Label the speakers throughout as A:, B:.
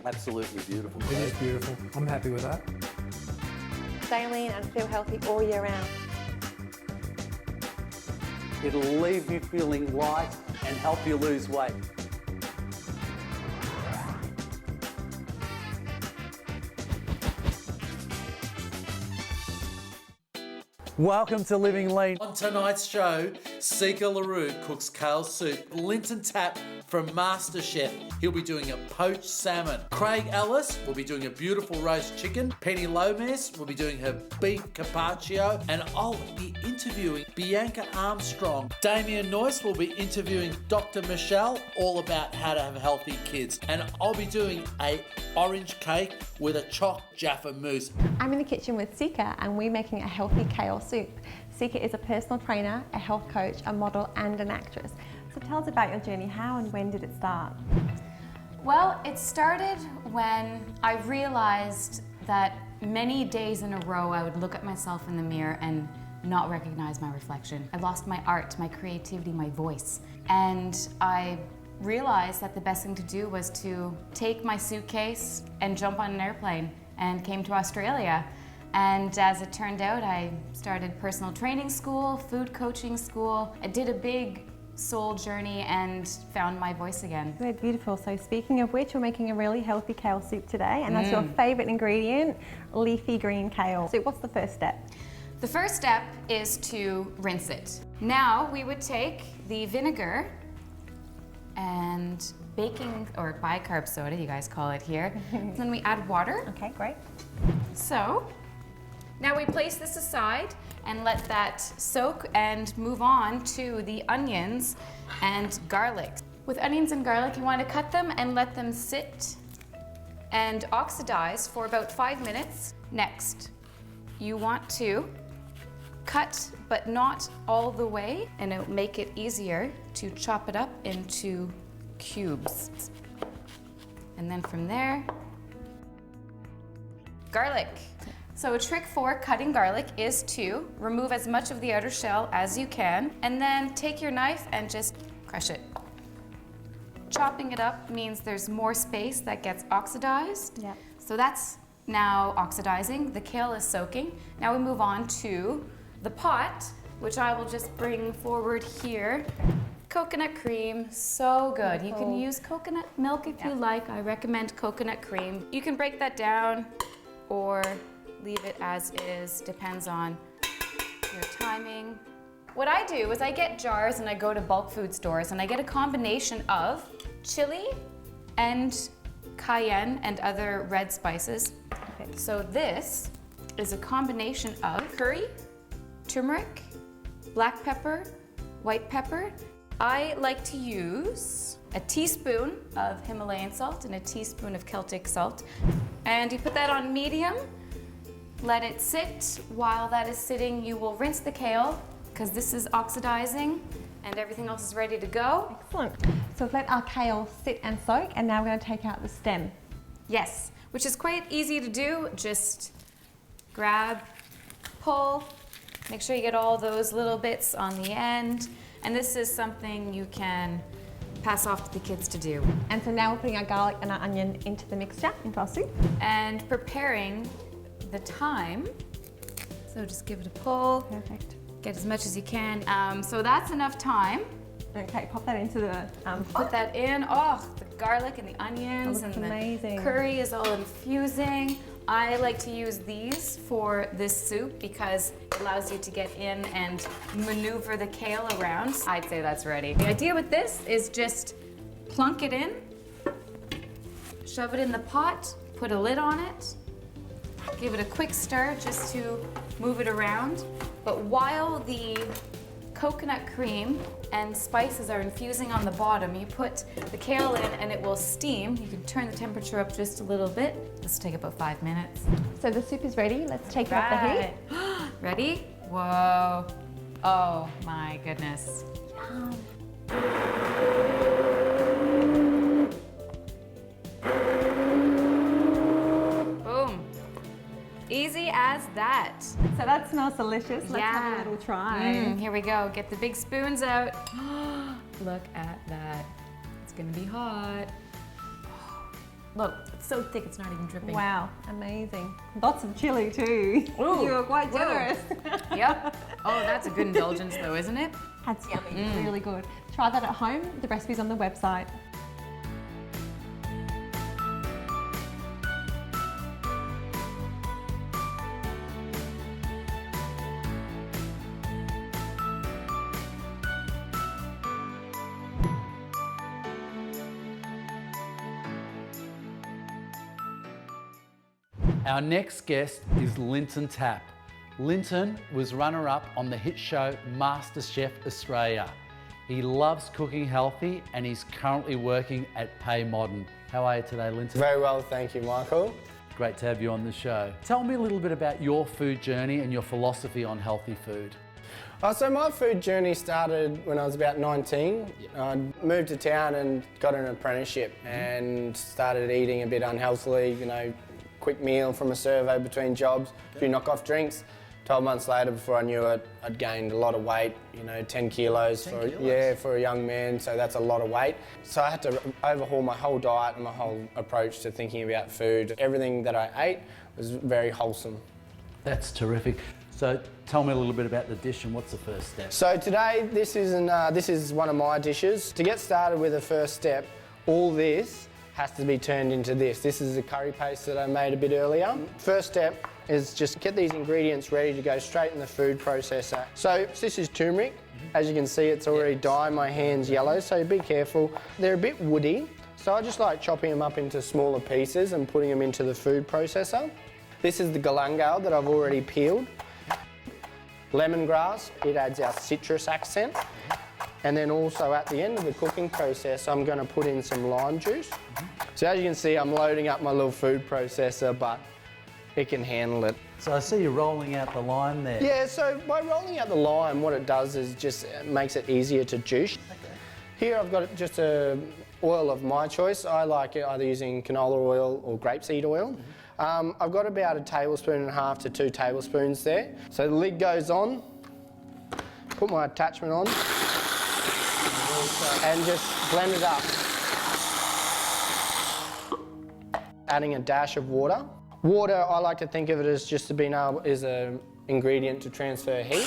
A: Absolutely beautiful.
B: It is beautiful. I'm happy with that.
C: Stay lean and feel healthy all year round.
A: It'll leave you feeling light and help you lose weight. Welcome to Living Lean. On tonight's show, Sica Leroux cooks kale soup. Lynton Tapp from MasterChef, he'll be doing a poached salmon. Craig Ellis will be doing a beautiful roast chicken. Penny Lomas will be doing her beef carpaccio. And I'll be interviewing Bianca Armstrong. Damien Noyce will be interviewing Dr. Michelle, all about how to have healthy kids. And I'll be doing a orange cake with a Chocolate Jaffa Mousse.
C: I'm in the kitchen with Sica and we're making a healthy kale soup. Sica is a personal trainer, a health coach, a model and an actress. So tell us about your journey. How and when did it start?
D: Well, it started when I realized that many days in a row I would look at myself in the mirror and not recognize my reflection. I lost my art, my creativity, my voice. And I realized that the best thing to do was to take my suitcase and jump on an airplane, and came to Australia. And as it turned out, I started personal training school, food coaching school. I did a big soul journey and found my voice again.
C: Very beautiful. So speaking of which, we're making a really healthy kale soup today, and that's your favorite ingredient, leafy green kale. So what's the first step?
D: The first step is to rinse it. Now we would take the vinegar and baking, or bicarb soda, you guys call it here. Then we add water.
C: Okay, great.
D: So now we place this aside and let that soak and move on to the onions and garlic. With onions and garlic, you want to cut them and let them sit and oxidize for about 5 minutes. Next, you want to cut, but not all the way, and it'll make it easier to chop it up into cubes. And then from there, garlic. So a trick for cutting garlic is to remove as much of the outer shell as you can, and then take your knife and just crush it. Chopping it up means there's more space that gets oxidized.
C: Yep.
D: So that's now oxidizing. The kale is soaking. Now we move on to the pot, which I will just bring forward here. Coconut cream, so good. You can use coconut milk if you like. I recommend coconut cream. You can break that down or leave it as is, depends on your timing. What I do is I get jars and I go to bulk food stores and I get a combination of chili and cayenne and other red spices.
C: Okay.
D: So this is a combination of curry, turmeric, black pepper, white pepper. I like to use a teaspoon of Himalayan salt and a teaspoon of Celtic salt. And you put that on medium, let it sit. While that is sitting, you will rinse the kale because this is oxidizing and everything else is ready to go.
C: Excellent. So we've let our kale sit and soak, and now we're going to take out the stem.
D: Yes, which is quite easy to do. Just grab, pull, make sure you get all those little bits on the end. And this is something you can pass off to the kids to do.
C: And so now we're putting our garlic and our onion into the mixture, into our soup.
D: And preparing the thyme. So just give it a pull.
C: Perfect.
D: Get as much as you can. So that's enough thyme.
C: Okay, pop that into the
D: Put that in. Oh, the garlic and the onions
C: looks
D: and
C: amazing.
D: the curry is all infusing. I like to use these for this soup because it allows you to get in and maneuver the kale around. I'd say that's ready. The idea with this is just plunk it in, shove it in the pot, put a lid on it, give it a quick stir just to move it around. But while the coconut cream and spices are infusing on the bottom, you put the kale in and it will steam. You can turn the temperature up just a little bit. This will take about 5 minutes.
C: So the soup is ready. Let's take it off the heat.
D: Ready? Whoa. Oh my goodness. Boom. Easy as that.
C: So that smells delicious. Let's have a little try.
D: Here we go. Get the big spoons out. Look at that. It's gonna be hot. Look, it's so thick it's not even dripping.
C: Wow, amazing. Lots of chili too.
D: Ooh,
C: You were quite
D: whoa.
C: generous.
D: Yep. Oh, that's a good indulgence though, isn't it?
C: That's yummy, really good. Try that at home. The recipe's on the website.
A: Our next guest is Lynton Tapp. Lynton was runner-up on the hit show MasterChef Australia. He loves cooking healthy and he's currently working at Pay Modern. How are you today, Lynton?
E: Very well, thank you, Michael.
A: Great to have you on the show. Tell me a little bit about your food journey and your philosophy on healthy food.
E: So my food journey started when I was about 19. I moved to town and got an apprenticeship and started eating a bit unhealthily, you know, quick meal from a servo between jobs, a few knockoff drinks. 12 months later, before I knew it, I'd gained a lot of weight, you know, 10 kilos, for a young man, so that's a lot of weight. So I had to overhaul my whole diet and my whole approach to thinking about food. Everything that I ate was very wholesome.
A: That's terrific. So tell me a little bit about the dish and what's the first step?
E: So today, this is one of my dishes. To get started with the first step, all this has to be turned into this. This is the curry paste that I made a bit earlier. First step is just get these ingredients ready to go straight in the food processor. So this is turmeric. As you can see, it's already dyed my hands yellow, so be careful. They're a bit woody, so I just like chopping them up into smaller pieces and putting them into the food processor. This is the galangal that I've already peeled. Lemongrass, it adds our citrus accent. And then also at the end of the cooking process, I'm going to put in some lime juice. So as you can see, I'm loading up my little food processor, but it can handle it.
A: So I see you rolling out the lime there.
E: Yeah, so by rolling out the lime, what it does is just makes it easier to juice. Okay. Here I've got just a oil of my choice. I like it either using canola oil or grapeseed oil. I've got about 1.5 tablespoons to 2 tablespoons there. So the lid goes on, put my attachment on, and just blend it up. Adding a dash of water. Water, I like to think of it as just being able as an ingredient to transfer heat.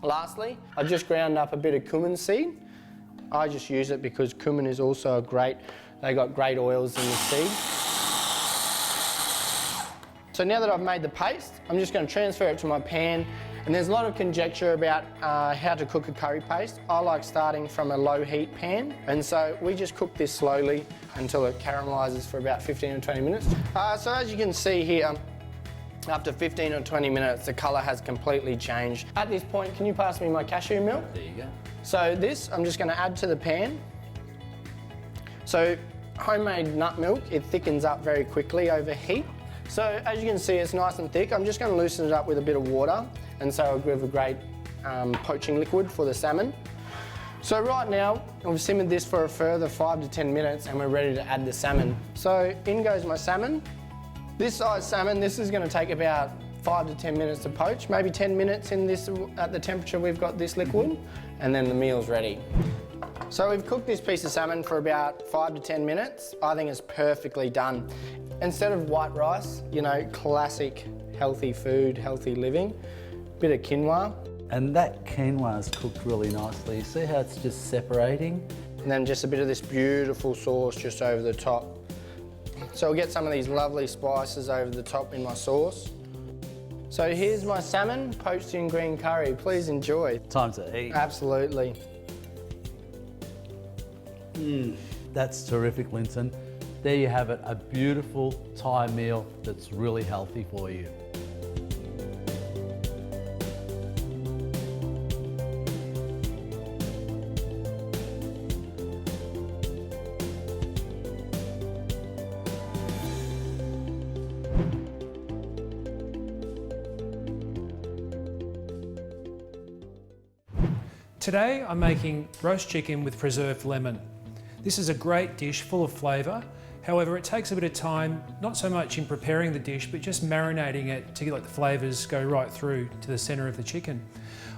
E: Lastly, I just ground up a bit of cumin seed. I just use it because cumin is also they got great oils in the seed. So now that I've made the paste, I'm just going to transfer it to my pan. And there's a lot of conjecture about how to cook a curry paste. I like starting from a low heat pan, and so we just cook this slowly until it caramelizes for about 15 or 20 minutes. So as you can see here, after 15 or 20 minutes, the colour has completely changed. At this point, can you pass me my cashew milk?
A: There you go.
E: So this, I'm just going to add to the pan. So homemade nut milk, it thickens up very quickly over heat. So as you can see, it's nice and thick. I'm just going to loosen it up with a bit of water, and so I'll give a great poaching liquid for the salmon. So right now, I've simmered this for a further 5 to 10 minutes and we're ready to add the salmon. So in goes my salmon. This size salmon, this is going to take about 5 to 10 minutes to poach, maybe 10 minutes in this at the temperature we've got this liquid, and then the meal's ready. So we've cooked this piece of salmon for about 5 to 10 minutes. I think it's perfectly done. Instead of white rice, you know, classic healthy food, healthy living, bit of quinoa.
A: And that quinoa is cooked really nicely. You see how it's just separating?
E: And then just a bit of this beautiful sauce just over the top. So I'll get some of these lovely spices over the top in my sauce. So here's my salmon poached in green curry. Please enjoy.
A: Time to eat.
E: Absolutely.
A: That's terrific, Lynton. There you have it, a beautiful Thai meal that's really healthy for you.
B: Today I'm making roast chicken with preserved lemon. This is a great dish full of flavour. However, it takes a bit of time, not so much in preparing the dish, but just marinating it to let the flavours go right through to the centre of the chicken.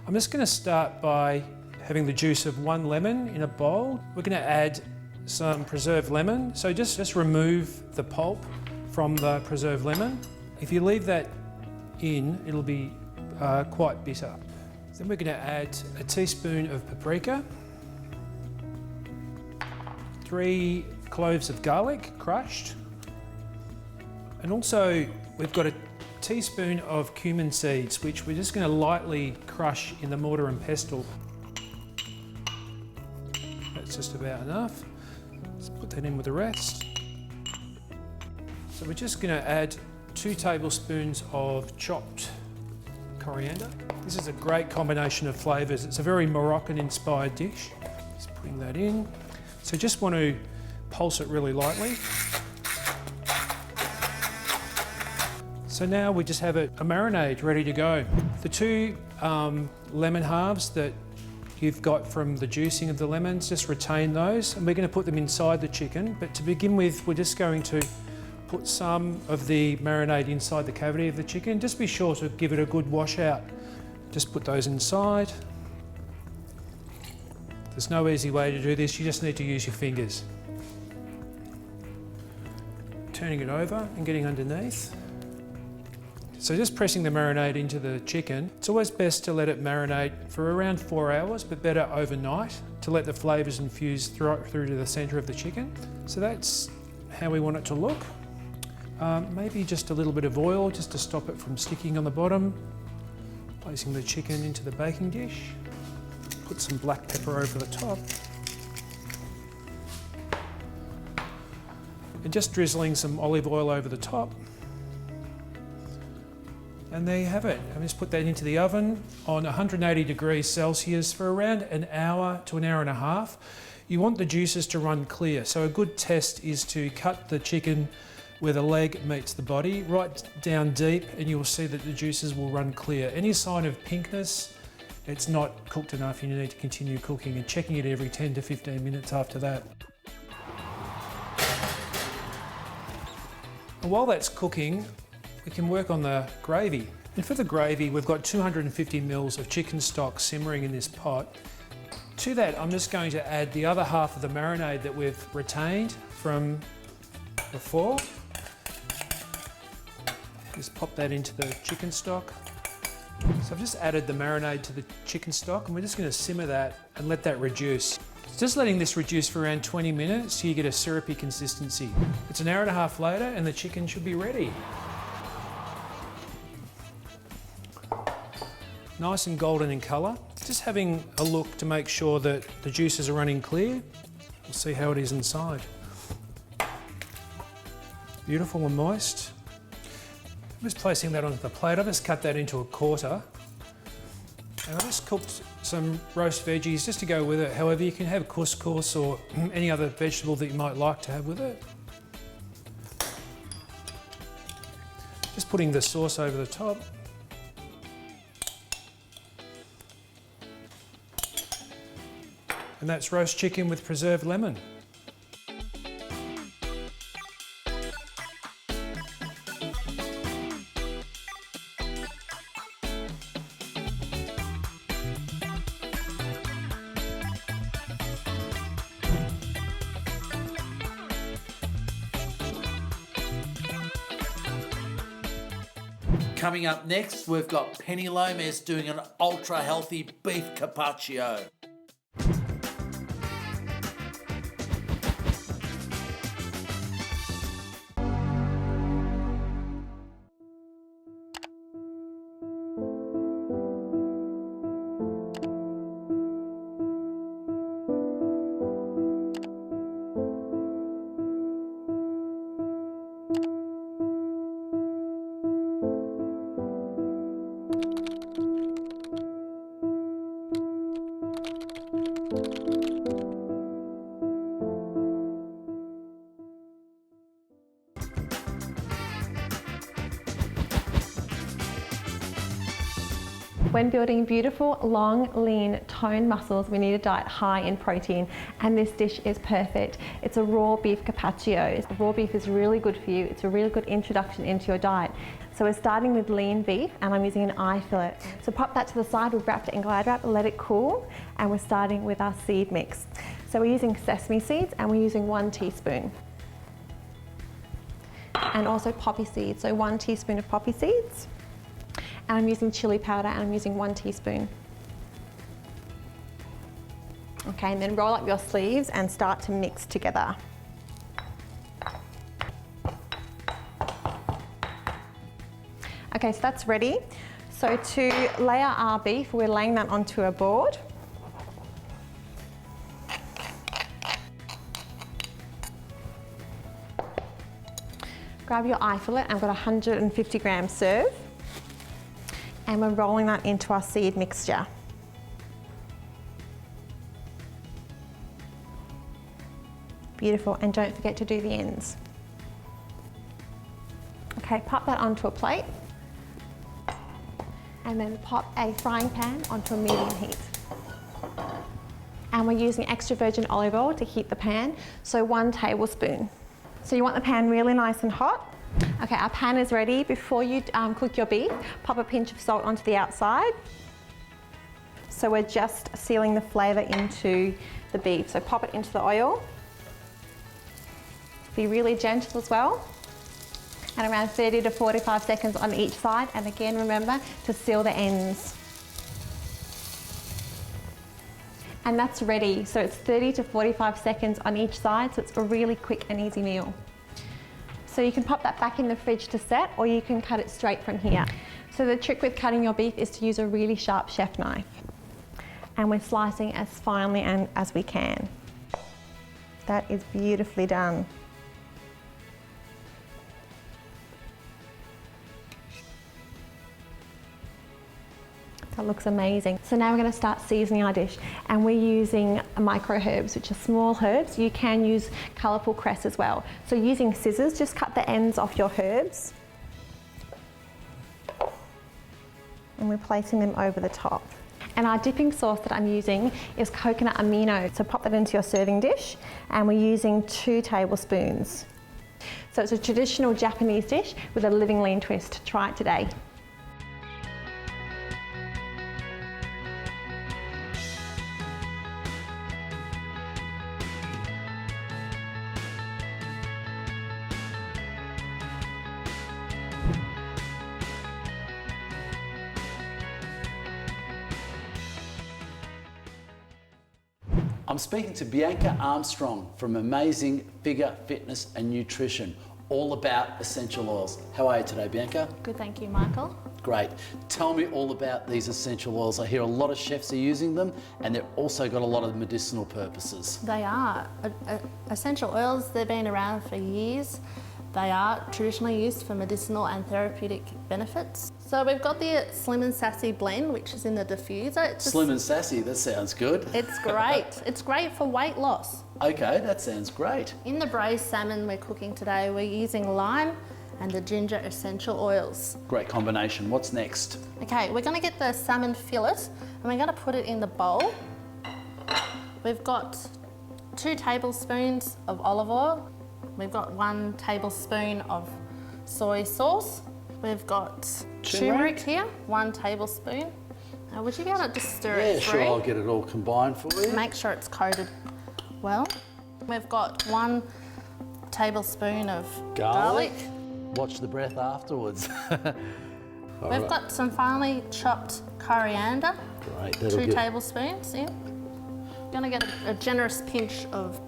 B: I'm just going to start by having the juice of 1 lemon in a bowl. We're going to add some preserved lemon. So just remove the pulp from the preserved lemon. If you leave that in, it'll be quite bitter. Then we're going to add a teaspoon of paprika, 3 cloves of garlic crushed, and also we've got a teaspoon of cumin seeds, which we're just going to lightly crush in the mortar and pestle. That's just about enough. Let's put that in with the rest. So we're just going to add 2 tablespoons of chopped coriander. This is a great combination of flavours. It's a very Moroccan inspired dish. Just putting that in. So just want to pulse it really lightly. So now we just have a marinade ready to go. The 2 lemon halves that you've got from the juicing of the lemons, just retain those, and we're going to put them inside the chicken. But to begin with, we're just going to put some of the marinade inside the cavity of the chicken. Just be sure to give it a good wash out. Just put those inside. There's no easy way to do this, you just need to use your fingers. Turning it over and getting underneath. So just pressing the marinade into the chicken. It's always best to let it marinate for around 4 hours, but better overnight to let the flavours infuse through to the centre of the chicken. So that's how we want it to look. Maybe just a little bit of oil just to stop it from sticking on the bottom. Placing the chicken into the baking dish. Put some black pepper over the top. And just drizzling some olive oil over the top. And there you have it. I just put that into the oven on 180 degrees Celsius for around an hour to an hour and a half. You want the juices to run clear. So a good test is to cut the chicken where the leg meets the body, right down deep, and you will see that the juices will run clear. Any sign of pinkness, it's not cooked enough. You need to continue cooking and checking it every 10 to 15 minutes after that. And while that's cooking, we can work on the gravy. And for the gravy, we've got 250 mils of chicken stock simmering in this pot. To that, I'm just going to add the other half of the marinade that we've retained from before. Just pop that into the chicken stock. So I've just added the marinade to the chicken stock, and we're just going to simmer that and let that reduce. Just letting this reduce for around 20 minutes so you get a syrupy consistency. It's an hour and a half later and the chicken should be ready. Nice and golden in colour. Just having a look to make sure that the juices are running clear. We'll see how it is inside. Beautiful and moist. I'm just placing that onto the plate. I've just cut that into a quarter. And I just cooked some roast veggies just to go with it. However, you can have couscous or any other vegetable that you might like to have with it. Just putting the sauce over the top. And that's roast chicken with preserved lemon.
A: Coming up next, we've got Penny Lomas doing an ultra healthy beef carpaccio.
C: When building beautiful, long, lean, toned muscles, we need a diet high in protein, and this dish is perfect. It's a raw beef carpaccio. Raw beef is really good for you. It's a really good introduction into your diet. So we're starting with lean beef, and I'm using an eye fillet. So pop that to the side. We've wrapped it in glad wrap, let it cool, and we're starting with our seed mix. So we're using sesame seeds and we're using 1 teaspoon. And also poppy seeds, so 1 teaspoon of poppy seeds. And I'm using chili powder and I'm using 1 teaspoon. Okay, and then roll up your sleeves and start to mix together. Okay, so that's ready. So to layer our beef, we're laying that onto a board. Grab your eye fillet, I've got a 150 gram serve. And we're rolling that into our seed mixture. Beautiful, and don't forget to do the ends. Okay, pop that onto a plate. And then pop a frying pan onto a medium heat. And we're using extra virgin olive oil to heat the pan, so 1 tablespoon. So you want the pan really nice and hot. Okay, our pan is ready. Before you cook your beef, pop a pinch of salt onto the outside. So we're just sealing the flavour into the beef. So pop it into the oil. Be really gentle as well. And around 30 to 45 seconds on each side. And again, remember to seal the ends. And that's ready. So it's 30 to 45 seconds on each side. So it's a really quick and easy meal. So you can pop that back in the fridge to set, or you can cut it straight from here. So the trick with cutting your beef is to use a really sharp chef knife. And we're slicing as finely as we can. That is beautifully done. That looks amazing. So now we're going to start seasoning our dish, and we're using micro herbs, which are small herbs. You can use colourful cress as well. So using scissors, just cut the ends off your herbs. And we're placing them over the top. And our dipping sauce that I'm using is coconut amino. So pop that into your serving dish, and we're using 2 tablespoons. So it's a traditional Japanese dish with a LivingLean twist. Try it today.
A: I'm speaking to Bianca Armstrong from Amazing Figure, Fitness and Nutrition, all about essential oils. How are you today, Bianca?
F: Good, thank you, Michael.
A: Great. Tell me all about these essential oils. I hear a lot of chefs are using them, and they've also got a lot of medicinal purposes.
F: They are. Essential oils, they've been around for years. They are traditionally used for medicinal and therapeutic benefits. So we've got the Slim and Sassy blend, which is in the diffuser.
A: Slim and Sassy, that sounds good.
F: It's great. It's great for weight loss.
A: Okay, that sounds great.
F: In the braised salmon we're cooking today, we're using lime and the ginger essential oils.
A: Great combination. What's next?
F: Okay, we're going to get the salmon fillet and we're going to put it in the bowl. We've got 2 tablespoons of olive oil. We've got 1 tablespoon of soy sauce. We've got turmeric here, 1 tablespoon. Would you be able to just stir it through?
A: Yeah, sure, I'll get it all combined for you.
F: Make sure it's coated well. We've got 1 tablespoon of garlic.
A: Watch the breath afterwards.
F: We've got some finely chopped coriander.
A: Great,
F: 2 tablespoons in. Gonna get a generous pinch of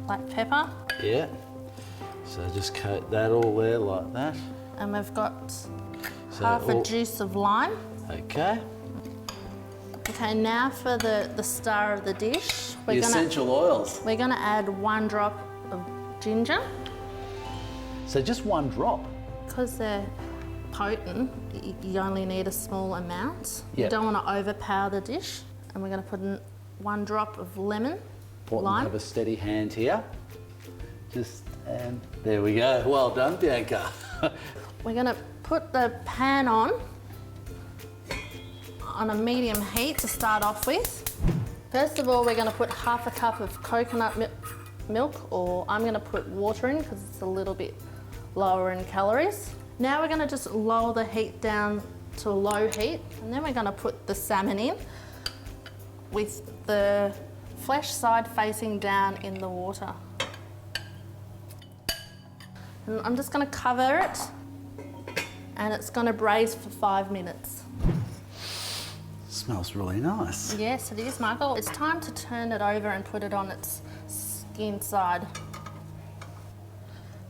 F: black pepper.
A: Yeah. So just coat that all there like that.
F: And we've got half a juice of lime.
A: Okay.
F: Okay, now for the star of the dish.
A: The essential oils.
F: We're gonna add 1 drop of ginger.
A: So just 1 drop?
F: Because they're potent, you only need a small amount.
A: Yep.
F: You don't want to overpower the dish. And we're gonna put in 1 drop of lemon, lime.
A: Have a steady hand here. And there we go. Well done, Bianca.
F: We're gonna put the pan on a medium heat to start off with. First of all, we're gonna put half a cup of coconut milk, or I'm gonna put water in because it's a little bit lower in calories. Now we're gonna just lower the heat down to low heat, and then we're gonna put the salmon in with the flesh side facing down in the water. And I'm just going to cover it, and it's going to braise for 5 minutes.
G: Smells really nice.
F: Yes, it is, Michael. It's time to turn it over and put it on its skin side.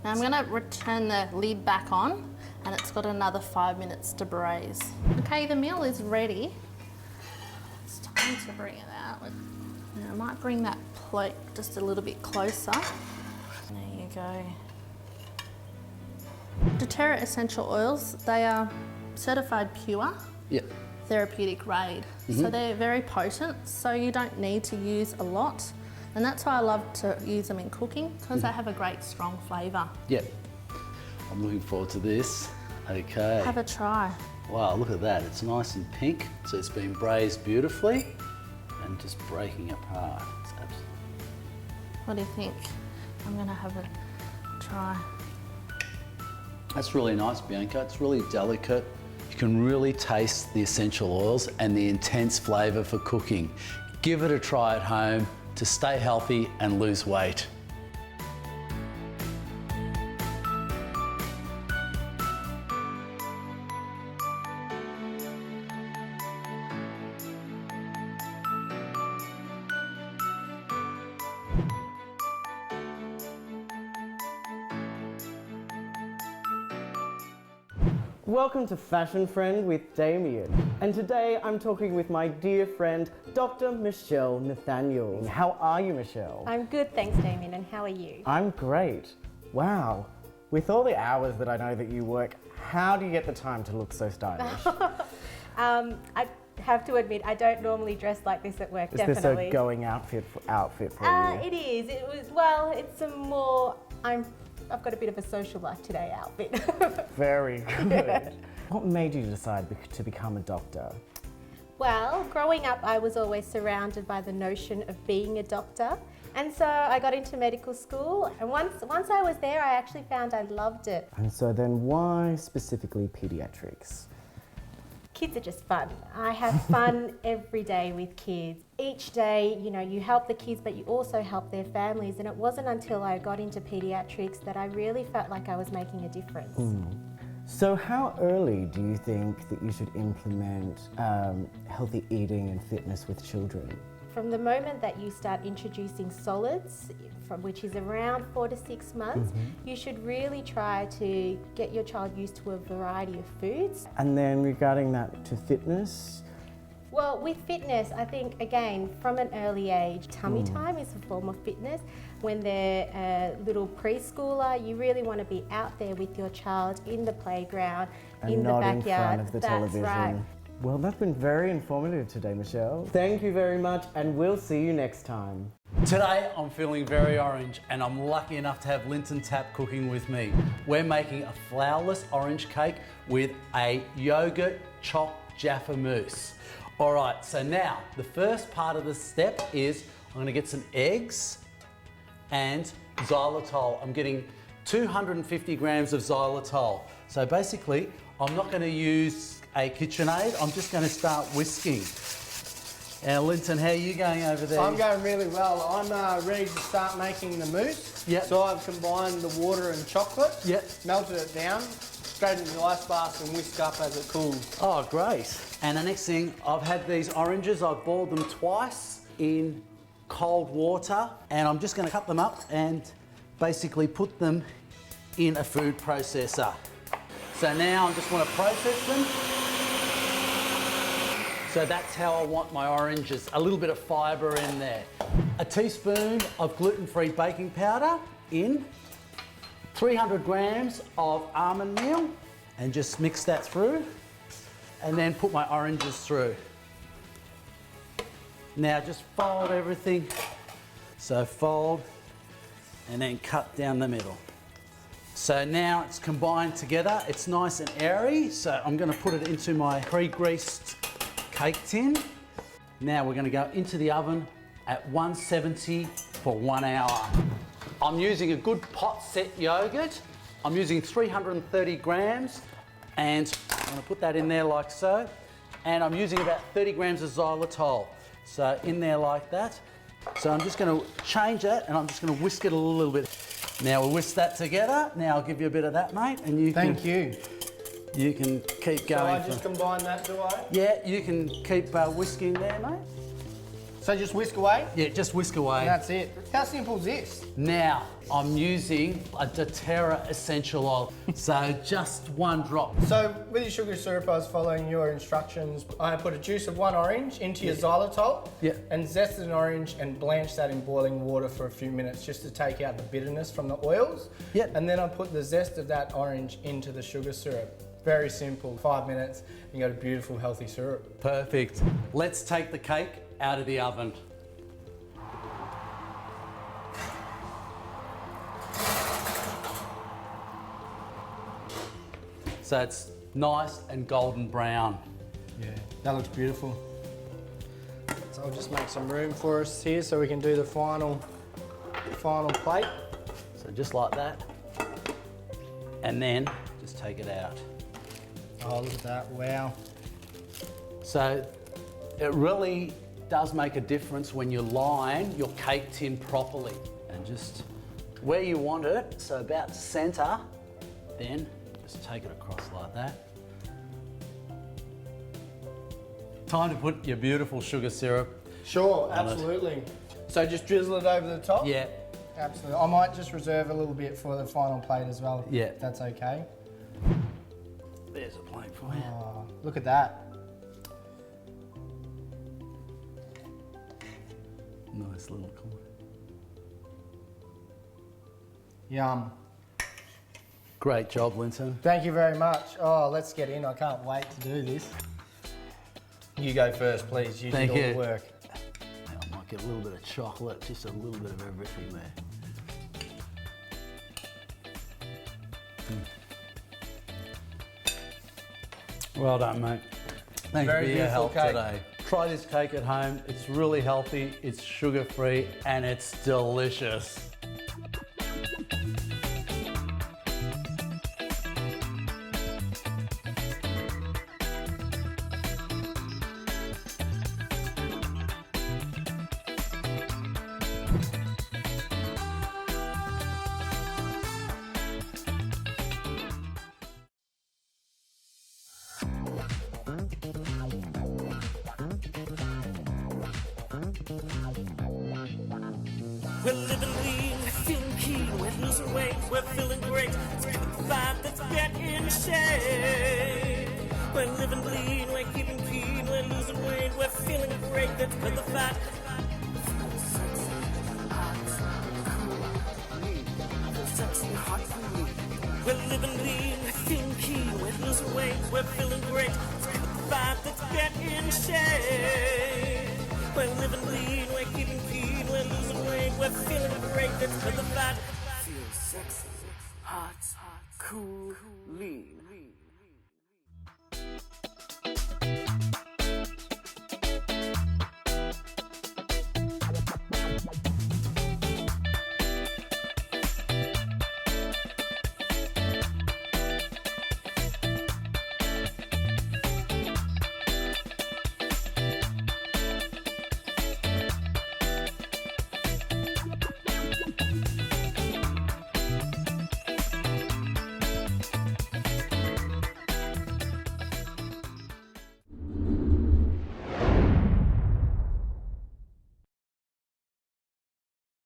F: Now I'm going to return the lid back on, and it's got another 5 minutes to braise. Okay, the meal is ready. It's time to bring it out. Now I might bring that plate just a little bit closer. There you go. doTERRA essential oils, they are certified pure.
G: Yep.
F: Therapeutic grade. So they're very potent, so you don't need to use a lot. And that's why I love to use them in cooking, because they have a great strong flavour.
G: Yep. I'm looking forward to this. Okay.
F: Have a try.
G: Wow, look at that. It's nice and pink. So it's been braised beautifully and just breaking apart. It's absolutely...
F: What do you think? I'm going to have a try.
G: That's really nice, Bianca. It's really delicate. You can really taste the essential oils and the intense flavour for cooking. Give it a try at home to stay healthy and lose weight.
H: Welcome to Fashion Friend with Damien, and today I'm talking with my dear friend, Dr. Michelle Nathanielsz. How are you, Michelle?
I: I'm good, thanks, Damien, and how are you?
H: I'm great. Wow. With all the hours that I know that you work, how do you get the time to look so stylish?
I: I have to admit, I don't normally dress like this at work,
H: Is
I: definitely.
H: this a going outfit for you?
I: It is. It was, well, it's a more, I've got a bit of a social life today outfit.
H: Very good. What made you decide to become a doctor?
I: Well, growing up, I was always surrounded by the notion of being a doctor. And so I got into medical school, and once I was there, I actually found I loved it.
H: And so then why specifically pediatrics?
I: Kids are just fun. I have fun every day with kids. Each day, you know, you help the kids, but you also help their families. And it wasn't until I got into pediatrics that I really felt like I was making a difference.
H: So how early do you think that you should implement healthy eating and fitness with children?
I: From the moment that you start introducing solids, which is around 4 to 6 months, you should really try to get your child used to a variety of foods.
H: And then regarding that to fitness?
I: Well, with fitness, I think, again, from an early age, tummy time is a form of fitness. When they're a little preschooler, you really want to be out there with your child in the playground,
H: And
I: in the
H: not
I: backyard.
H: in front of the
I: That's
H: television.
I: right.
H: Well, that's been very informative today, Michelle. Thank you very much, and we'll see you next time.
A: Today I'm feeling very orange, and I'm lucky enough to have Lynton Tapp cooking with me. We're making a flourless orange cake with a yogurt chocolate Jaffa Mousse. All right, so now the first part of the step is I'm going to get some eggs and xylitol. I'm getting 250 grams of xylitol. So basically, I'm not going to use a KitchenAid. I'm just going to start whisking. Now, Lynton, how are you going over there?
E: I'm going really well. I'm ready to start making the mousse.
A: Yep.
E: So I've combined the water and chocolate,
A: Yep.
E: melted it down, straight into the ice bath and whisk up as it cools.
A: Oh, great. And the next thing, I've had these oranges. I've boiled them twice in cold water, and I'm just going to cut them up and basically put them in a food processor. So now I just want to process them. So that's how I want my oranges, a little bit of fibre in there. A teaspoon of gluten-free baking powder in, 300 grams of almond meal, and just mix that through, and then put my oranges through. Now just fold everything. So fold, and then cut down the middle. So now it's combined together, it's nice and airy, so I'm going to put it into my pre-greased cake tin. Now we're going to go into the oven at 170 for 1 hour. I'm using a good pot set yogurt. I'm using 330 grams, and I'm going to put that in there like so. And I'm using about 30 grams of xylitol. So in there like that.
G: So I'm just going to change that and I'm just going to whisk it a little bit. Now we'll whisk that together. Now I'll give you a bit of that, mate, and you
E: Thank you.
G: You can keep going.
E: So I just combine that, do I?
G: Yeah, you can keep whisking there, mate.
E: So just whisk away?
G: Yeah, just whisk away.
E: And that's it. How simple is this?
G: Now, I'm using a doTERRA essential oil. So just 1 drop.
E: So with your sugar syrup, I was following your instructions. I put a juice of 1 orange into your xylitol and zested an orange and blanched that in boiling water for a few minutes just to take out the bitterness from the oils.
G: Yep.
E: And then I put the zest of that orange into the sugar syrup. Very simple, 5 minutes, and you got a beautiful, healthy syrup.
G: Perfect. Let's take the cake out of the oven. So it's nice and golden brown.
E: Yeah, that looks beautiful. So I'll just make some room for us here so we can do the final plate.
G: So just like that. And then just take it out.
E: Oh, look at that, wow.
G: So it really does make a difference when you line your cake tin properly and just where you want it, so about centre, then just take it across like that. Time to put your beautiful sugar syrup.
E: Sure, absolutely. So just drizzle it over the top?
G: Yeah.
E: Absolutely. I might just reserve a little bit for the final plate as well.
G: Yeah.
E: If that's okay.
G: There's a plate for you.
E: Oh, look at that.
G: Nice little corner.
E: Yum.
G: Great job, Lynton.
E: Thank you very much. Oh, let's get in. I can't wait to do this. You go first, please. You did all the work.
G: Now I might get a little bit of chocolate, just a little bit of everything there. Well done, mate. Thanks for your help today. Try this cake at home. It's really healthy, it's sugar-free, and it's delicious.
J: We're living lean, we're feeling keen, we're losing weight, we're feeling great. It's got the vibe that's getting shape. We're living lean, we're keeping keen, we're losing weight, we're feeling great. That's got the vibe. Sexy, hot, cool. We're living lean, we're feeling keen, we're losing weight, we're feeling great. It's got the vibe that's getting shape. We're living lean, we're keeping keen, we're losing weight, we're feeling great. That's for the vibe. Feel sexy, hot, cool, lean.